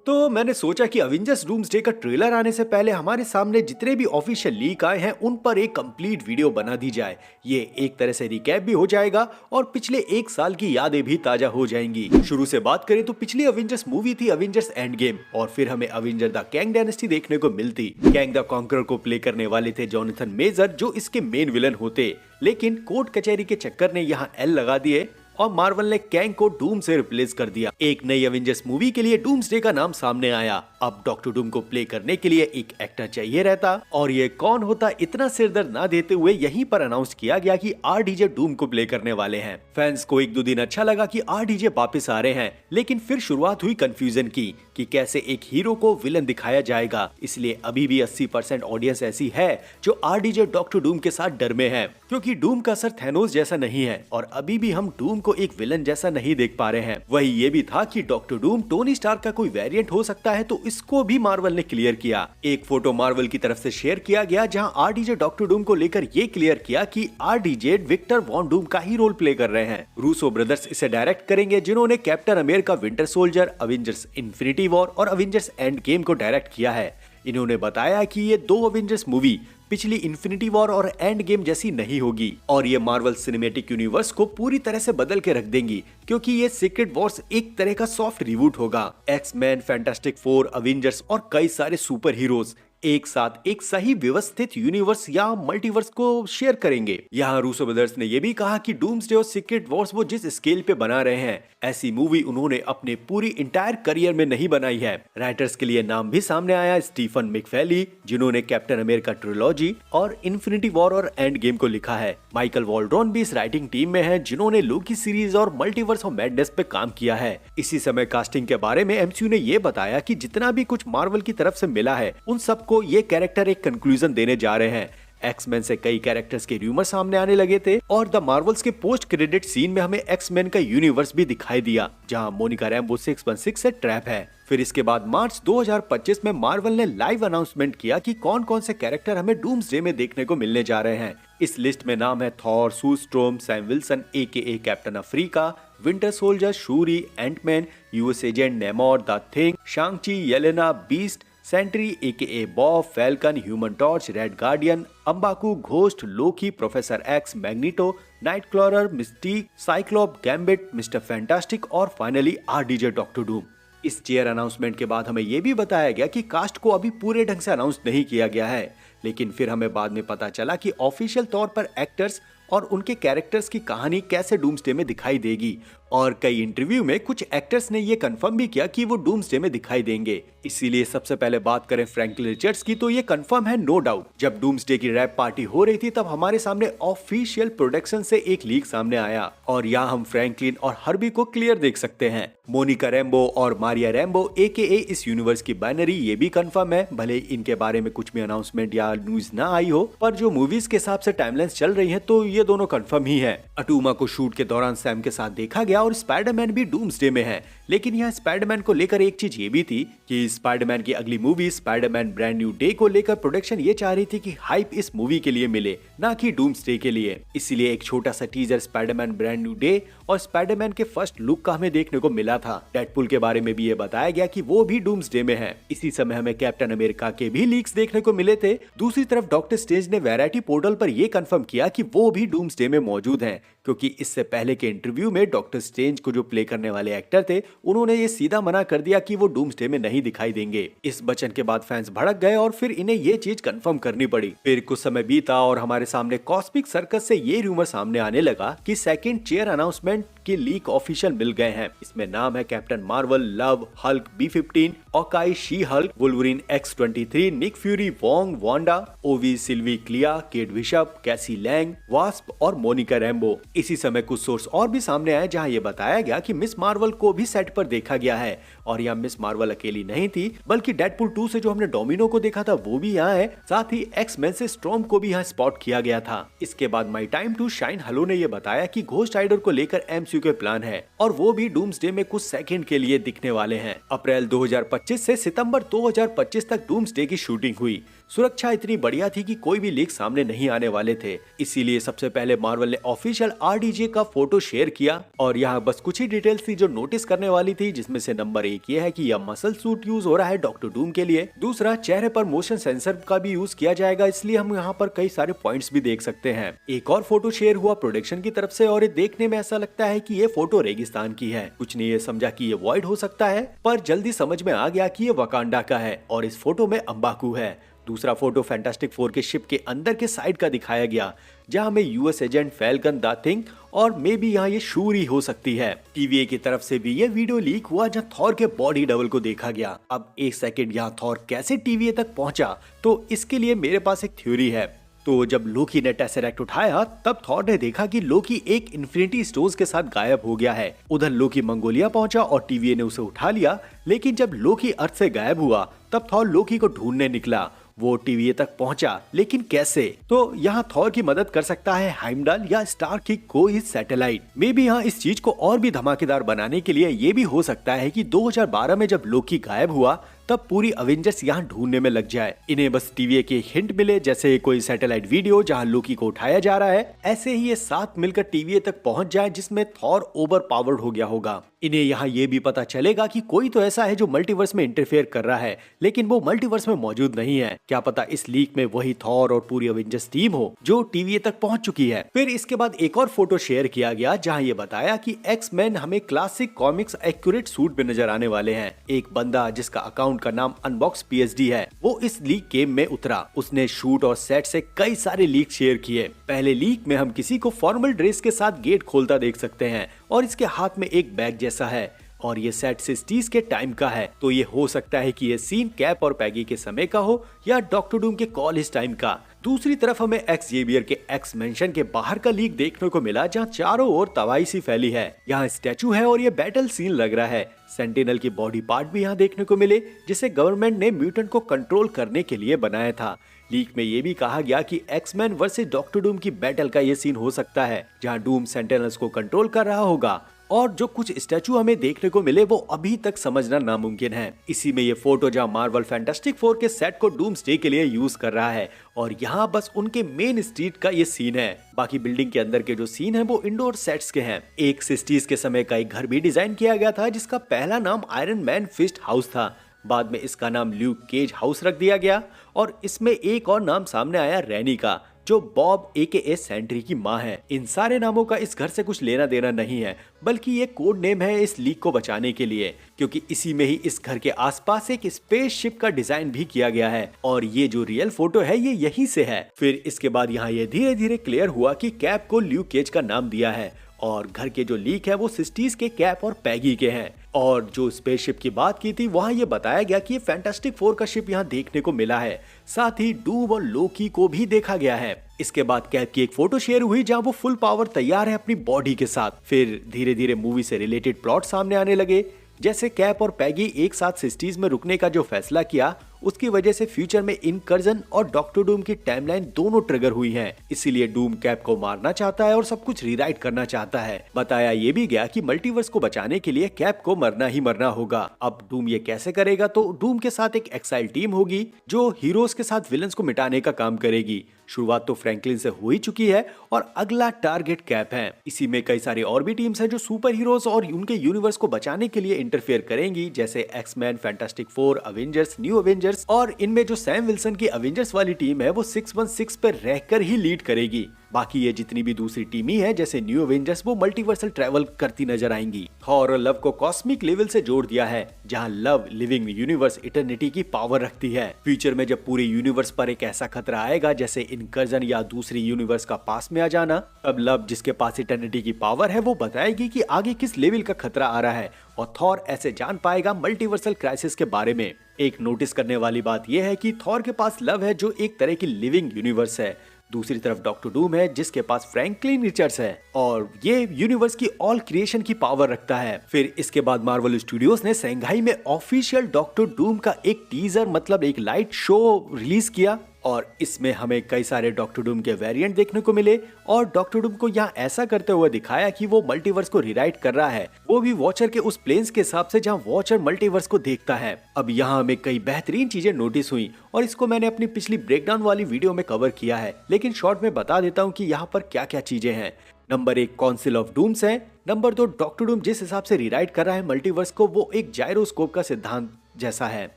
तो मैंने सोचा कि अवेंजर्स डूम्सडे का ट्रेलर आने से पहले हमारे सामने जितने भी ऑफिशियल लीक आए हैं उन पर एक कंप्लीट वीडियो बना दी जाए। ये एक तरह से रिकैप भी हो जाएगा और पिछले एक साल की यादें भी ताजा हो जाएंगी। शुरू से बात करें तो पिछली अवेंजर्स मूवी थी अवेंजर्स एंड गेम और फिर हमें अवेंजर द कैंग डायनेस्टी देखने को मिलती। कैंग द कॉन्करर को प्ले करने वाले थे जोनाथन मेजर, जो इसके मेन विलन होते, लेकिन कोर्ट कचहरी के चक्कर ने यहाँ एल लगा दिए और मार्वल ने कैंग को डूम से रिप्लेस कर दिया। एक नई एवेंजर्स मूवी के लिए डूम्सडे का नाम सामने आया। अब डॉक्टर डूम को प्ले करने के लिए एक एक्टर चाहिए रहता और ये कौन होता, इतना सिरदर्द ना देते हुए यहीं पर अनाउंस किया गया कि आरडीजे डूम को प्ले करने वाले हैं। फैंस को एक दो दिन अच्छा लगा कि आरडीजे वापस आ रहे हैं, लेकिन फिर शुरुआत हुई कंफ्यूजन की कि कैसे एक हीरो को विलन दिखाया जाएगा। इसलिए अभी भी 80% ऑडियंस ऐसी है जो आरडीजे डॉक्टर डूम के साथ डर में है, क्योंकि डूम का असर थैनोस जैसा नहीं है और अभी भी हम डूम को एक विलन जैसा नहीं देख पा रहे हैं। वही ये भी था कि डॉक्टर डूम टोनी स्टार्क का कोई वेरिएंट हो सकता है, तो इसको भी मार्वल ने क्लियर किया। एक फोटो मार्वल की तरफ से शेयर किया गया जहां आरडीजे डॉक्टर डूम को लेकर ये क्लियर किया कि आरडीजे विक्टर वॉन डूम का ही रोल प्ले कर रहे हैं। रूसो ब्रदर्स इसे डायरेक्ट करेंगे, जिन्होंने captain America winter soldier, Avengers infinity war और अवेंजर्स एंड गेम को डायरेक्ट किया है। इन्होंने बताया कि ये दो अवेंजर्स मूवी पिछली इन्फिनिटी वॉर और एंड गेम जैसी नहीं होगी और ये मार्वल सिनेमैटिक यूनिवर्स को पूरी तरह से बदल के रख देंगी, क्योंकि ये सीक्रेट वॉर्स एक तरह का सॉफ्ट रिबूट होगा। एक्स-मैन, फैंटास्टिक फोर, अवेंजर्स और कई सारे सुपर हीरोज एक साथ एक सही व्यवस्थित यूनिवर्स या मल्टीवर्स को शेयर करेंगे। यहाँ रूसो ब्रदर्स ने यह भी कहा कि डूम्सडे और सीक्रेट वॉर्स वो जिस स्केल पे बना रहे हैं, ऐसी मूवी उन्होंने अपने पूरी इंटायर करियर में नहीं बनाई है। राइटर्स के लिए नाम भी सामने आया, स्टीफन मिकफेली, जिन्होंने कैप्टन अमेरिका ट्रिलॉजी और इन्फिनिटी वॉर और एंड गेम को लिखा है। माइकल वॉल्ड्रॉन भी इस राइटिंग टीम में है, जिन्होंने लोकी सीरीज और मल्टीवर्स ऑफ मैडनेस पे काम किया है। इसी समय कास्टिंग के बारे में एमसीयू ने यह बताया कि जितना भी कुछ मार्वल की तरफ से मिला है, उन सबको ये कैरेक्टर एक कंक्लूजन देने जा रहे हैं। एक्समैन से कई कैरेक्टर्स के रूमर सामने आने लगे थे और द मार्वल्स के पोस्ट क्रेडिट सीन में हमें एक्समैन का यूनिवर्स भी दिखाई दिया, जहां मोनिका रैम्बो 616 से ट्रैप है। फिर इसके बाद मार्च 2025 में मार्वल ने लाइव अनाउंसमेंट किया कि कौन कौन से कैरेक्टर हमें डूम्सडे में देखने को मिलने जा रहे हैं। इस लिस्ट में नाम है Thor, Sue Storm, Sam Wilson AKA Captain Africa, Winter Soldier, Shuri, Ant Man, US Agent Namor, the Thing, Shang Chi, Yelena, Beast, Sentry AKA Bob, Falcon, Human Torch, Red Guardian, अंबाकू, Ghost, Loki, Professor X, Magneto, Nightcrawler, Mystique, Cyclops, Gambit, Mister Fantastic और finally RDJ Doctor Doom. इस chair announcement के बाद हमें यह भी बताया गया कि कास्ट को अभी पूरे ढंग से अनाउंस नहीं किया गया है, लेकिन फिर हमें बाद में पता चला कि ऑफिशियल तौर पर एक्टर्स और उनके कैरेक्टर्स की कहानी कैसे डूम्सडे में दिखाई देगी। और कई इंटरव्यू में कुछ एक्टर्स ने ये कंफर्म भी किया कि वो डूम्सडे में दिखाई देंगे। इसीलिए सबसे पहले बात करें फ्रैंकलिन रिचर्ड्स की, तो ये कंफर्म है नो डाउट। जब डूम्सडे की रैप पार्टी हो रही थी तब हमारे सामने ऑफिशियल प्रोडक्शन से एक लीक सामने आया और यहाँ हम फ्रैंकलिन और हर्बी को क्लियर देख सकते हैं। मोनिका रैम्बो और मारिया रैम्बो एकेए इस यूनिवर्स की बाइनरी, ये भी कंफर्म है। भले इनके बारे में कुछ भी अनाउंसमेंट या न्यूज ना आई हो, पर जो मूवीज के हिसाब से टाइमलाइंस चल रही है तो ये दोनों कंफर्म ही है। अटूमा को शूट के दौरान सैम के साथ देखा गया और स्पाइडरमैन भी डूम्सडे में है, लेकिन यहाँ स्पाइडरमैन को लेकर एक चीज ये भी थी कि स्पाइडरमैन की अगली movie Spiderman brand new day को लेकर प्रोडक्शन ये चाह रही थी कि हाइप इस मूवी के लिए मिले, ना कि डूम्सडे के लिए। इसीलिए एक छोटा सा teaser Spiderman brand new day और स्पाइडरमैन के फर्स्ट लुक का हमें देखने को मिला था। डेडपूल के बारे में भी ये बताया गया कि वो भी डूम्सडे में है। इसी समय हमें कैप्टन अमेरिका के भी लीक्स देखने को मिले थे। दूसरी तरफ डॉक्टर स्ट्रेंज ने वैरायटी पोर्टल पर यह कंफर्म किया कि वो भी डूम्सडे में मौजूद हैं, क्योंकि इससे पहले के इंटरव्यू में डॉक्टर स्ट्रेंज को जो प्ले करने वाले एक्टर थे, उन्होंने ये सीधा मना कर दिया कि वो डूम्सडे में नहीं दिखाई देंगे। इस वचन के बाद फैंस भड़क गए और फिर इन्हें ये चीज कंफर्म करनी पड़ी। फिर कुछ समय बीता और हमारे सामने कॉस्मिक सर्कस से ये रूमर सामने आने लगा कि सेकंड चेयर अनाउंसमेंट के लीक ऑफिशियल मिल गए हैं। इसमें नाम है Captain Marvel, Love, Hulk, B-15, Hawkeye, She Hulk, Wolverine X-23, Nick Fury, Wong, Wanda, ओवी, Sylvie, Clea, Kate Bishop, Cassie Lang, Wasp और मोनिका रैम्बो। इसी समय कुछ सोर्स और भी सामने आए जहां ये बताया गया कि मिस मार्वल को भी सेट पर देखा गया है और यहाँ मिस मार्वल अकेली नहीं थी, बल्कि डेडपूल 2 से जो हमने डोमिनो को देखा था वो भी यहाँ है। साथ ही एक्स-मैन से स्टॉर्म को भी यहाँ स्पॉट किया गया था। इसके बाद my time to shine hello ने यह बताया कि घोस्ट राइडर को लेकर एमसीयू के प्लान है और वो भी डूम्सडे में कुछ सेकंड के लिए दिखने वाले हैं। अप्रैल 2025 से सितंबर 2025 तक डूम्सडे की शूटिंग हुई। सुरक्षा इतनी बढ़िया थी कि कोई भी लीक सामने नहीं आने वाले थे। इसीलिए सबसे पहले मार्वल ने ऑफिशियल RDJ का फोटो शेयर किया और यहाँ बस कुछ ही डिटेल्स थी जो नोटिस करने वाली थी, जिसमें से नंबर 1 ये है कि यह मसल सूट यूज हो रहा है डॉक्टर डूम के लिए। दूसरा, चेहरे पर मोशन सेंसर का भी यूज किया जाएगा, इसलिए हम यहाँ पर कई सारे पॉइंट्स भी देख सकते हैं। एक और फोटो शेयर हुआ प्रोडक्शन की तरफ से और ये देखने में ऐसा लगता है कि ये फोटो रेगिस्तान की है। कुछ ने ये समझा कि ये वॉइड हो सकता है, पर जल्दी समझ में आ गया कि ये वकांडा का है और इस फोटो में अंबाकू है। दूसरा फोटो फैंटास्टिक फोर के शिप के अंदर के साइड का दिखाया गया, जहां में US agent falcon the thing और मे बी यहाँ ये शूरी हो सकती है। TVA की तरफ से भी ये वीडियो लीक हुआ जहां थॉर के बॉडी डबल को देखा गया। अब एक सेकंड, यहाँ थॉर कैसे TVA तक पहुंचा? तो इसके लिए मेरे पास एक थ्योरी है। तो जब लोकी ने टेसरेक्ट उठाया तब थॉर ने देखा कि लोकी एक इन्फिनिटी स्टोन्स के साथ गायब हो गया है। उधर लोकी मंगोलिया पहुंचा और TVA ने उसे उठा लिया, लेकिन जब लोकी अर्थ से गायब हुआ तब थॉर लोकी को ढूंढने निकला। वो TVA तक पहुंचा, लेकिन कैसे? तो यहाँ थॉर की मदद कर सकता है हाइमडाल या स्टार्क की कोई सैटेलाइट। मे बी यहाँ इस चीज को और भी धमाकेदार बनाने के लिए ये भी हो सकता है कि 2012 में जब लोकी गायब हुआ तब पूरी अवेंजर्स यहाँ ढूंढने में लग जाए। इन्हें बस TVA के हिंट मिले, जैसे कोई सैटेलाइट वीडियो जहाँ लोकी को उठाया जा रहा है, ऐसे ही ये साथ मिलकर TVA तक पहुंच जाए जिसमें थॉर ओवर पावर्ड हो गया होगा। इन्हें यहाँ ये भी पता चलेगा कि कोई तो ऐसा है जो मल्टीवर्स में इंटरफेयर कर रहा है, लेकिन वो मल्टीवर्स में मौजूद नहीं है। क्या पता इस लीक में वही थॉर और पूरी अवेंजर्स टीम हो जो TVA तक पहुंच चुकी है। फिर इसके बाद एक और फोटो शेयर किया गया जहाँ ये बताया कि एक्स-मैन हमें क्लासिक कॉमिक्स एक्यूरेट सूट में नजर आने वाले हैं। एक बंदा जिसका अकाउंट का नाम अनबॉक्स PSD है, वो इस लीक गेम में उतरा। उसने शूट और सेट से कई सारे लीक शेयर किए। पहले लीक में हम किसी को फॉर्मल ड्रेस के साथ गेट खोलता देख सकते हैं और इसके हाथ में एक बैग जैसा है और ये सेट 60s के टाइम का है। तो ये हो सकता है कि ये सीन कैप और पैगी के समय का हो या डॉक्टर डूम के कॉलेज टाइम का। दूसरी तरफ हमें एक्स-जेवियर के एक्स मेंशन के बाहर का लीक देखने को मिला, जहाँ चारों ओर तबाही सी फैली है। यहाँ स्टैचू है और ये बैटल सीन लग रहा है। सेंटिनल की बॉडी पार्ट भी यहाँ देखने को मिले, जिसे गवर्नमेंट ने म्यूटेंट को कंट्रोल करने के लिए बनाया था। लीक में ये भी कहा गया कि एक्स-मैन वर्सेस डॉक्टर डूम की बैटल का ये सीन हो सकता है, जहाँ डूम सेंटिनल्स को कंट्रोल कर रहा होगा। और जो कुछ स्टैचू हमें देखने को मिले वो अभी तक समझना नामुमकिन है। इसी में ये फोटो जहाँ मार्वल फैंटास्टिक फोर के सेट को डूम्सडे के लिए यूज कर रहा है और यहाँ बस उनके मेन स्ट्रीट का ये सीन है। बाकी बिल्डिंग के अंदर के जो सीन है वो इंडोर सेट्स के हैं। एक 60s के समय का एक घर भी डिजाइन किया गया था जिसका पहला नाम आयरन मैन फिस्ट हाउस था। बाद में इसका नाम ल्यूक केज हाउस रख दिया गया और इसमें एक और नाम सामने आया रैनी का, जो बॉब AKA सेंट्री की माँ है। इन सारे नामों का इस घर से कुछ लेना देना नहीं है, बल्कि ये कोड नेम है इस लीक को बचाने के लिए, क्योंकि इसी में ही इस घर के आसपास एक स्पेसशिप का डिजाइन भी किया गया है और ये जो रियल फोटो है ये यहीं से है। फिर इसके बाद यहाँ ये धीरे धीरे क्लियर हुआ कि कैप को ल्यूक केज का नाम दिया है और घर के जो लीक है वो 60s के कैप और पैगी के हैं। और जो स्पेसशिप की बात की थी वहाँ ये बताया गया कि ये फैंटास्टिक फोर का शिप यहाँ देखने को मिला है। साथ ही डूम और लोकी को भी देखा गया है। इसके बाद कैप की एक फोटो शेयर हुई जहाँ वो फुल पावर तैयार है अपनी बॉडी के साथ। फिर धीरे धीरे मूवी से रिलेटेड प्लॉट सामने आने लगे, जैसे कैप और पैगी एक साथ 60s में रुकने का जो फैसला किया उसकी वजह से फ्यूचर में इनकर्जन और डॉक्टर डूम की टाइमलाइन दोनों ट्रिगर हुई हैं। इसीलिए डूम कैप को मारना चाहता है और सब कुछ रीराइट करना चाहता है। बताया ये भी गया कि मल्टीवर्स को बचाने के लिए कैप को मरना ही मरना होगा। अब डूम ये कैसे करेगा? तो डूम के साथ एक एक्साइल टीम होगी जो हीरोज के साथ विलन्स को मिटाने का काम करेगी। शुरुआत तो फ्रैंकलिन से हो ही चुकी है और अगला टारगेट कैप है। इसी में कई सारी और भी टीम्स हैं जो सुपर हीरोज और उनके यूनिवर्स को बचाने के लिए इंटरफेयर करेंगी, जैसे X Men, fantastic four, Avengers, new Avengers. और इनमें जो सैम विल्सन की अवेंजर्स वाली टीम है वो 616 पे रहकर ही लीड करेगी। बाकी ये जितनी भी दूसरी टीम ही है जैसे न्यू अवेंजर्स वो मल्टीवर्सल ट्रैवल करती नजर आएंगी। थॉर और लव को कॉस्मिक लेवल से जोड़ दिया है, जहां लव लिविंग यूनिवर्स इटर्निटी की पावर रखती है। फ्यूचर में जब पूरे यूनिवर्स पर एक ऐसा खतरा आएगा जैसे इनकर्जन या दूसरी यूनिवर्स का पास में आ जाना, तब लव जिसके पास इटर्निटी की पावर है वो बताएगी कि आगे किस लेवल का खतरा आ रहा है और थॉर ऐसे जान पाएगा मल्टीवर्सल क्राइसिस के बारे में। एक नोटिस करने वाली बात यह है कि थॉर के पास लव है जो एक तरह की लिविंग यूनिवर्स है। दूसरी तरफ डॉक्टर डूम है जिसके पास फ्रैंकलिन रिचर्ड्स है और ये यूनिवर्स की ऑल क्रिएशन की पावर रखता है। फिर इसके बाद मार्वल स्टूडियोज ने शंघाई में ऑफिशियल डॉक्टर डूम का एक टीजर मतलब एक लाइट शो रिलीज किया। और इसमें हमें कई सारे डॉक्टर डूम के वेरिएंट देखने को मिले और डॉक्टर डूम को यहाँ ऐसा करते हुए दिखाया कि वो मल्टीवर्स को रिराइट कर रहा है, वो भी वॉचर के उस प्लेन्स के हिसाब से जहाँ वॉचर मल्टीवर्स को देखता है। अब यहाँ हमें कई बेहतरीन चीजें नोटिस हुई और इसको मैंने अपनी पिछली ब्रेकडाउन वाली वीडियो में कवर किया है, लेकिन शॉर्ट में बता देता हूँ कि यहाँ पर क्या क्या चीजें हैं। नंबर 1 काउंसिल ऑफ डूम्स है। नंबर 2 डॉक्टर डूम जिस हिसाब से रिराइट कर रहा है मल्टीवर्स को, वो एक जायरोस्कोप का सिद्धांत जैसा है।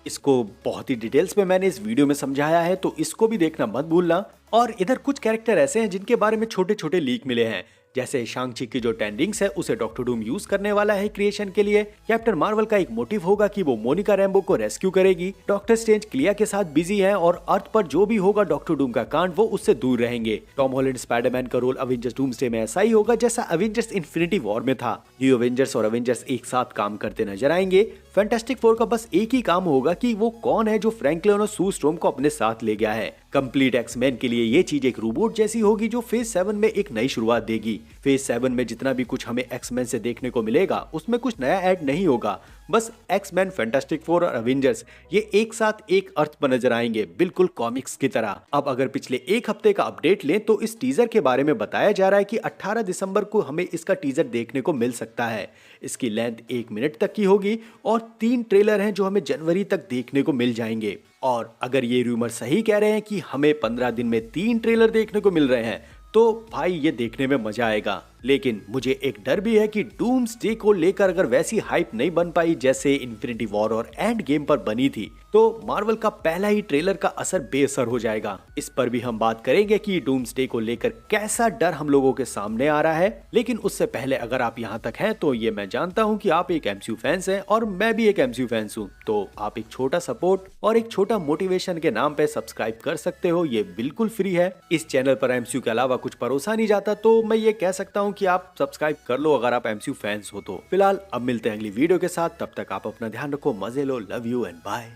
इसको बहुत ही डिटेल्स में मैंने इस वीडियो में समझाया है, तो इसको भी देखना मत भूलना। और इधर कुछ कैरेक्टर ऐसे हैं जिनके बारे में छोटे छोटे लीक मिले हैं, जैसे शांग-ची की जो 10 रिंग्स है उसे डॉक्टर डूम यूज करने वाला है क्रिएशन के लिए। कैप्टन मार्वल का एक मोटिव होगा कि वो मोनिका रैम्बो को रेस्क्यू करेगी। डॉक्टर स्ट्रेंज क्लिया के साथ बिजी है और अर्थ पर जो भी होगा डॉक्टर डूम का कांड, वो उससे दूर रहेंगे। टॉम हॉलैंड स्पाइडरमैन का रोल अवेंजर्स डूम्सडे में ऐसा ही होगा जैसा अवेंजर्स इन्फिनिटी वॉर में था। न्यू अवेंजर्स और अवेंजर्स एक साथ काम करते नजर आएंगे। फैंटास्टिक फोर का बस एक ही काम होगा कि वो कौन है जो फ्रैंकलिन और सू स्ट्रोम को अपने साथ ले गया है। कंप्लीट एक्समैन के लिए ये चीज एक रोबोट जैसी होगी जो फेज 7 में एक नई शुरुआत देगी। फेज 7 में जितना भी कुछ हमें एक्समैन से देखने को मिलेगा उसमें कुछ नया ऐड नहीं होगा, बस एक्समैन, फैंटास्टिक फोर और अवेंजर्स ये एक साथ एक अर्थ पर नजर आएंगे, बिल्कुल कॉमिक्स की तरह। अब अगर पिछले एक हफ्ते का अपडेट लें तो इस टीजर के बारे में बताया जा रहा है कि 18 दिसंबर को हमें इसका टीजर देखने को मिल सकता है। इसकी लेंथ 1 मिनट तक की होगी और 3 ट्रेलर हैं जो हमें जनवरी तक देखने को मिल जाएंगे। और अगर ये रूमर सही कह रहे हैं कि हमें 15 दिन में 3 ट्रेलर देखने को मिल रहे हैं, तो भाई ये देखने में मजा आएगा। लेकिन मुझे एक डर भी है कि डूम्सडे को लेकर अगर वैसी हाइप नहीं बन पाई जैसे इन्फिनिटी वॉर और एंड गेम पर बनी थी, तो मार्वल का पहला ही ट्रेलर का असर बेअसर हो जाएगा। इस पर भी हम बात करेंगे कि डूम्सडे को लेकर कैसा डर हम लोगों के सामने आ रहा है। लेकिन उससे पहले अगर आप यहाँ तक हैं तो ये मैं जानता हूँ कि आप एक एमसीयू फैंस हैं और मैं भी एक एमसीयू फैंस हूँ, तो आप एक छोटा सपोर्ट और एक छोटा मोटिवेशन के नाम पे सब्सक्राइब कर सकते हो। ये बिल्कुल फ्री है। इस चैनल पर एमसीयू के अलावा कुछ परोसा नहीं जाता, तो मैं ये कह सकता हूँ कि आप सब्सक्राइब कर लो अगर आप एमसीयू फैंस हो तो। फिलहाल अब मिलते हैं अगली वीडियो के साथ, तब तक आप अपना ध्यान रखो, मजे लो, लव यू एंड बाय।